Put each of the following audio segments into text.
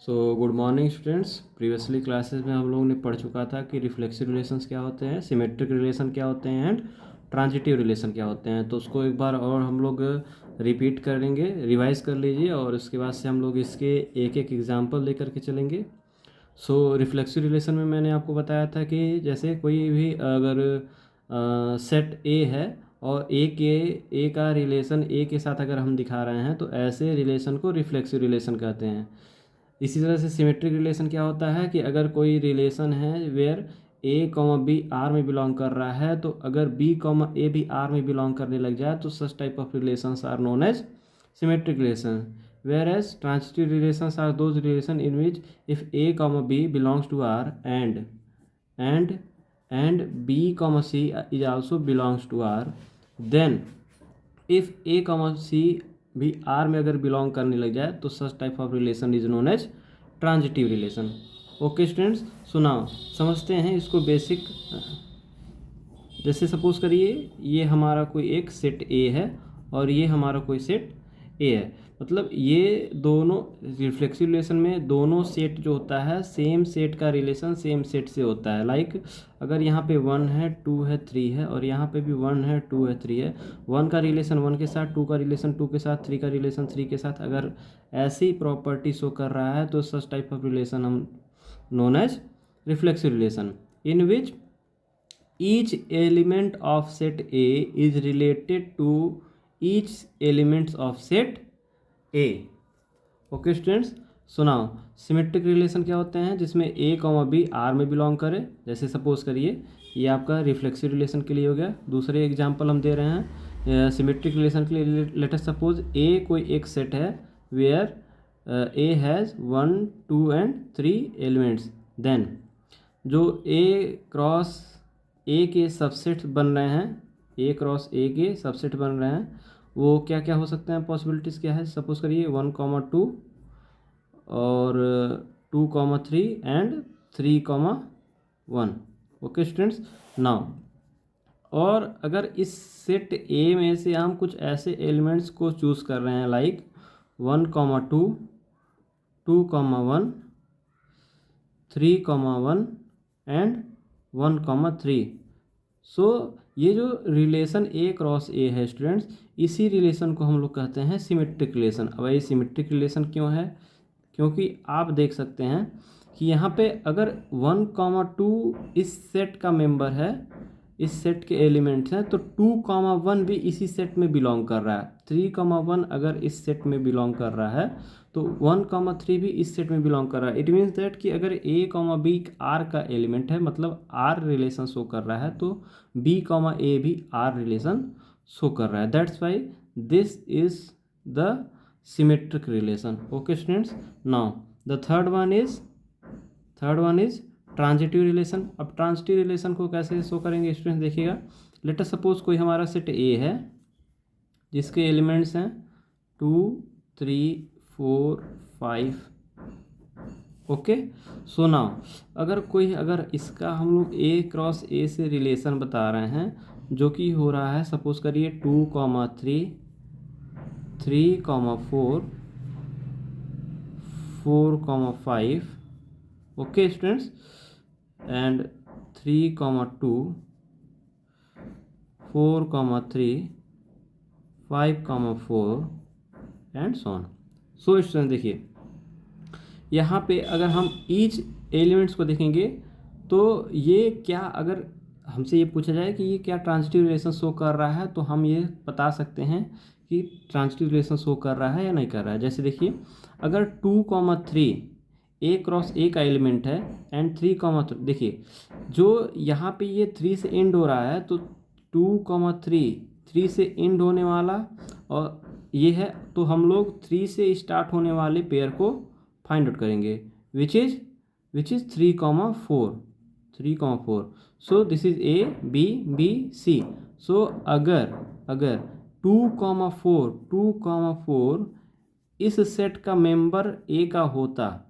So good morning students. Previously classes में हम लोगों ने पढ़ चुका था कि रिफ्लेक्सिव रिलेशंस क्या होते हैं, सिमेट्रिक रिलेशन क्या होते हैं एंड ट्रांजिटिव रिलेशन क्या होते हैं। तो उसको एक बार और हम लोग रिपीट करेंगे, रिवाइज कर लीजिए और उसके बाद से हम लोग इसके एक एक एग्जाम्पल लेकर के चलेंगे। सो रिफ्लेक्सिव रिलेशन में मैंने आपको बताया था कि जैसे कोई भी अगर सेट ए है और ए का रिलेशन ए के साथ अगर हम दिखा रहे हैं तो ऐसे रिलेशन को रिफ्लेक्सिव रिलेशन कहते हैं। इसी तरह से सिमेट्रिक रिलेशन क्या होता है कि अगर कोई रिलेशन है where A comma B R में बिलोंग कर रहा है, तो अगर बी कॉमा ए भी आर में बिलोंग करने लग जाए तो such type of relations are known as symmetric relation. Where as transitive relations are those relation in which if A comma B belongs to R and b comma c is also belongs to r, then if a comma c भी r में अगर belong करने लग जाए तो such type of relation is known as transitive relation. Okay students, सुनाओ समझते हैं इसको बेसिक। जैसे सपोज करिए ये हमारा कोई एक सेट ए है और ये हमारा कोई सेट ए है, मतलब ये दोनों रिफ्लेक्सिव रिलेशन में दोनों सेट जो होता है सेम सेट का रिलेशन सेम सेट से होता है। लाइक अगर यहाँ पे 1 है 2 है 3 है और यहाँ पे भी 1 है 2 है 3 है, 1 का रिलेशन 1 के साथ, 2 का रिलेशन 2 के साथ, 3 का रिलेशन 3 के साथ, अगर ऐसी प्रॉपर्टी शो कर रहा है तो सच टाइप ऑफ रिलेशन हम known as reflexive relation in which each element of set A is related to each elements of set A। Okay students, सुनाओ सिमेट्रिक रिलेशन क्या होते हैं जिसमें A कॉमा बी आर में belong करे। जैसे suppose करिए ये आपका रिफ्लेक्सिव रिलेशन के लिए हो गया। दूसरे एग्जांपल हम दे रहे हैं सिमेट्रिक रिलेशन के लिए। लेट अस सपोज A कोई एक सेट है where A has 1 2 and 3 elements, then जो A क्रॉस ए के सबसेट बन रहे हैं, ए क्रॉस ए के सबसेट बन रहे हैं, वो क्या क्या हो सकते हैं, पॉसिबिलिटीज़ क्या है। सपोज करिए 1,2 और 2,3 एंड 3,1। ओके स्टूडेंट्स, नाउ और अगर इस सेट ए में से हम कुछ ऐसे एलिमेंट्स को चूज़ कर रहे हैं लाइक 1,2 2,1 3,1 एंड 1,3। सो ये जो रिलेशन ए क्रॉस ए है स्टूडेंट्स, इसी रिलेशन को हम लोग कहते हैं सिमेट्रिक रिलेशन। अब ये सिमेट्रिक रिलेशन क्यों है, क्योंकि आप देख सकते हैं कि यहाँ पे अगर 1,2 इस सेट का मेंबर है, इस सेट के एलिमेंट्स हैं, तो 2,1 भी इसी सेट में बिलोंग कर रहा है। 3,1 अगर इस सेट में बिलोंग कर रहा है तो 1,3 भी इस सेट में बिलोंग कर रहा है। इट मीन्स दैट कि अगर ए कॉमा बी आर का एलिमेंट है, मतलब आर रिलेशन शो कर रहा है, तो बी कॉमा ए भी आर रिलेशन शो कर रहा है। That's why this is the symmetric relation. Okay students, now the third one is transitive relation. अब ट्रांजिटिव रिलेशन को कैसे शो करेंगे स्टूडेंट्स, देखिएगा। लेट अस सपोज कोई हमारा सेट ए है जिसके एलिमेंट्स हैं 2 3 4 5। ओके, सो नाउ अगर इसका हम लोग ए क्रॉस ए से रिलेशन बता रहे हैं जो कि हो रहा है, सपोज करिए 2,3 3,4 4,5। Okay students, and 3,2 4,3 5,4 and so on. So student देखिए यहाँ पे अगर हम ईच एलिमेंट्स को देखेंगे तो ये क्या, अगर हमसे ये पूछा जाए कि ये क्या ट्रांजिटिव रिलेशन शो कर रहा है, तो हम ये बता सकते हैं कि ट्रांजिटिव रिलेशन शो कर रहा है या नहीं कर रहा है। जैसे देखिए अगर 2,3 ए क्रॉस ए का एलिमेंट है एंड 3,3, देखिए जो यहाँ पे ये 3 से एंड हो रहा है, तो 2,3 3 से एंड होने वाला और ये है, तो हम लोग 3 से स्टार्ट होने वाले पेयर को फाइंड आउट करेंगे which is 3,4। So this is A B B C. So अगर 2,4 इस सेट का मेंबर ए का होता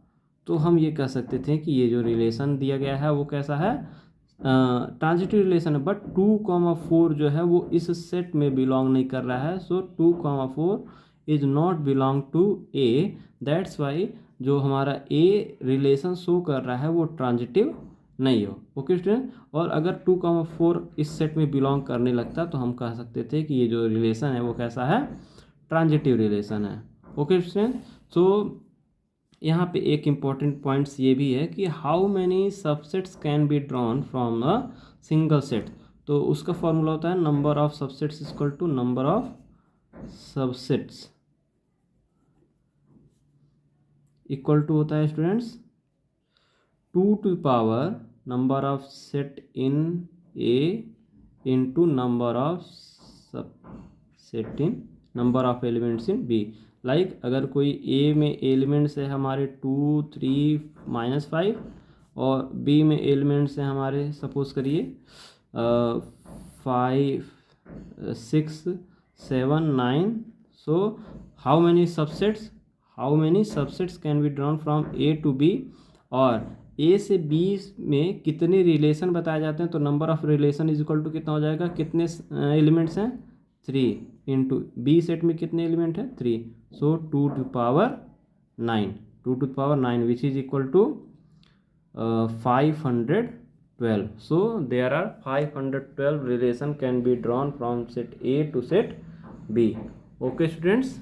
तो हम ये कह सकते थे कि ये जो रिलेशन दिया गया है वो कैसा है, ट्रांजिटिव रिलेशन है। बट 2,4 जो है वो इस सेट में बिलोंग नहीं कर रहा है। So 2,4 is not belong to A, that's why जो हमारा ए रिलेशन शो कर रहा है वो ट्रांजिटिव नहीं हो। ओके स्टूडेंट, और अगर 2,4 इस सेट में बिलोंग करने लगता तो हम कह सकते थे कि ये जो रिलेशन है वो कैसा है, ट्रांजिटिव रिलेशन है। ओके स्टूडेंट, सो यहाँ पे एक इम्पॉर्टेंट पॉइंट्स ये भी है कि how many subsets can be drawn from a single set. तो उसका फॉर्मूला होता है number of subsets equal to number of subsets equal to होता है students 2 number of set in A into number of subset in number of elements in B. Like अगर कोई ए में elements है हमारे 2, 3, -5 और बी में एलिमेंट्स हैं हमारे सपोज करिए 5, 6, 7, 9। So how many subsets can be drawn from A to B, और ए से बी में कितने रिलेशन बताए जाते हैं, तो number of relation is equal to कितना हो जाएगा, कितने एलिमेंट्स हैं 3 इंटू बी सेट में कितने एलिमेंट हैं 3, so 2 to the power 9 which is equal to 512। So there are 512 relation can be drawn from set A to set B. Okay students.